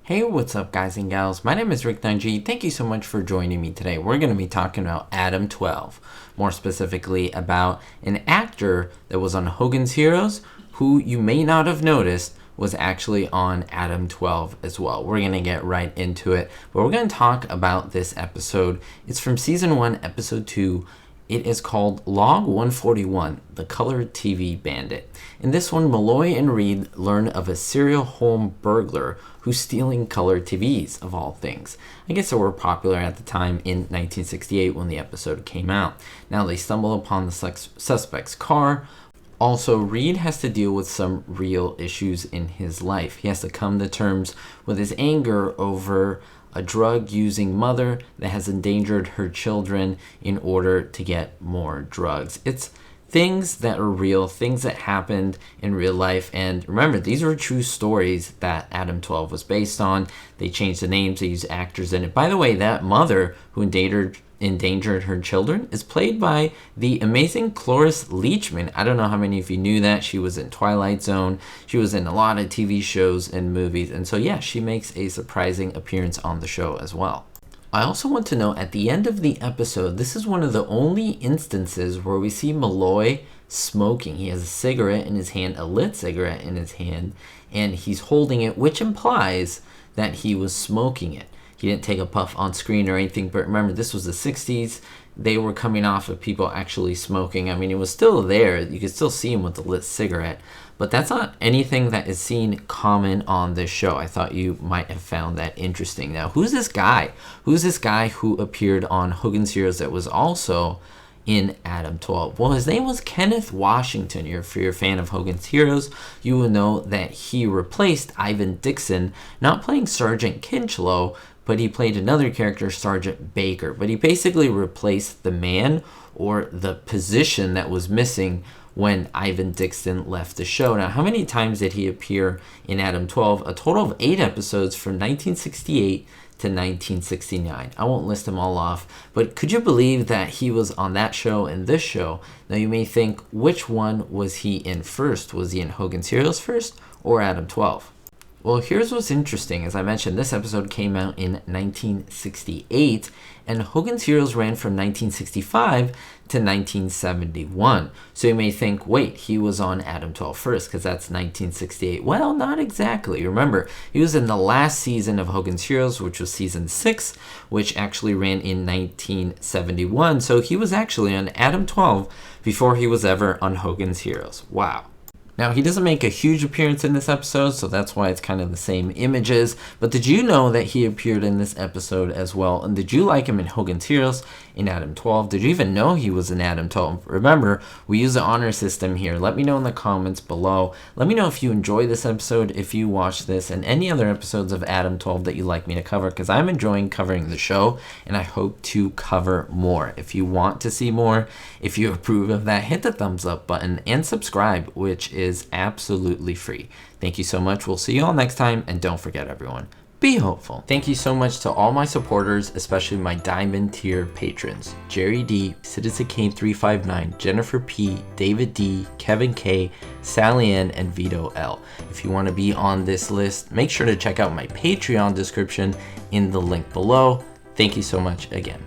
Hey, what's up guys and gals? My name is Rick Dungy. Thank you so much for joining me today. We're going to be talking about Adam-12, more specifically about an actor that was on Hogan's Heroes who you may not have noticed was actually on Adam-12 as well. We're going to get right into it, but we're going to talk about this episode. It's from Season 1, Episode 2. It is called Log 141, The Colored TV Bandit. In this one, Malloy and Reed learn of a serial home burglar who's stealing colored TVs, of all things. I guess they were popular at the time in 1968 when the episode came out. Now they stumble upon the suspect's car. Also, Reed has to deal with some real issues in his life. He has to come to terms with his anger over a drug-using mother that has endangered her children in order to get more drugs. It's things that are real, things that happened in real life. And remember, these are true stories that Adam-12 was based on. They changed the names, they used actors in it. By the way, that mother who endangered her children is played by the amazing Cloris Leachman. I don't know how many of you knew that. She was in Twilight Zone. She was in a lot of TV shows and movies. And so, yeah, she makes a surprising appearance on the show as well. I also want to note at the end of the episode, this is one of the only instances where we see Malloy smoking. He has a cigarette in his hand, a lit cigarette in his hand, and he's holding it, which implies that he was smoking it. He didn't take a puff on screen or anything, but remember, this was the 60s. They were coming off of people actually smoking. I mean, it was still there. You could still see him with the lit cigarette, but that's not anything that is seen common on this show. I thought you might have found that interesting. Now, who's this guy? Who's this guy who appeared on Hogan's Heroes that was also in Adam-12? Well, his name was Kenneth Washington. If you're a fan of Hogan's Heroes, you will know that he replaced Ivan Dixon, not playing Sergeant Kinchlow, but he played another character, Sergeant Baker. But he basically replaced the man or the position that was missing when Ivan Dixon left the show. Now, how many times did he appear in Adam-12? A total of 8 episodes from 1968 to 1969. I won't list them all off, but could you believe that he was on that show and this show? Now, you may think, which one was he in first? Was he in Hogan's Heroes first or Adam-12? Well, here's what's interesting. As I mentioned, this episode came out in 1968, and Hogan's Heroes ran from 1965 to 1971. So you may think, wait, he was on Adam-12 first, because that's 1968. Well, not exactly. Remember, he was in the last season of Hogan's Heroes, which was season 6, which actually ran in 1971. So he was actually on Adam-12 before he was ever on Hogan's Heroes. Wow. Now, he doesn't make a huge appearance in this episode, so that's why it's kind of the same images. But did you know that he appeared in this episode as well? And did you like him in Hogan's Heroes, in Adam-12? Did you even know he was in Adam-12? Remember, we use the honor system here. Let me know in the comments below. Let me know if you enjoyed this episode, if you watched this, and any other episodes of Adam-12 that you'd like me to cover, because I'm enjoying covering the show, and I hope to cover more. If you want to see more, if you approve of that, hit the thumbs up button and subscribe, which is absolutely free. Thank you so much. We'll see you all next time, and don't forget, everyone, be hopeful. Thank you so much to all my supporters, especially my Diamond tier patrons: Jerry D, Citizen K359, Jennifer P, David D, Kevin K, Sally Ann, and Vito L. If you want to be on this list, make sure to check out my Patreon description in the link below. Thank you so much again.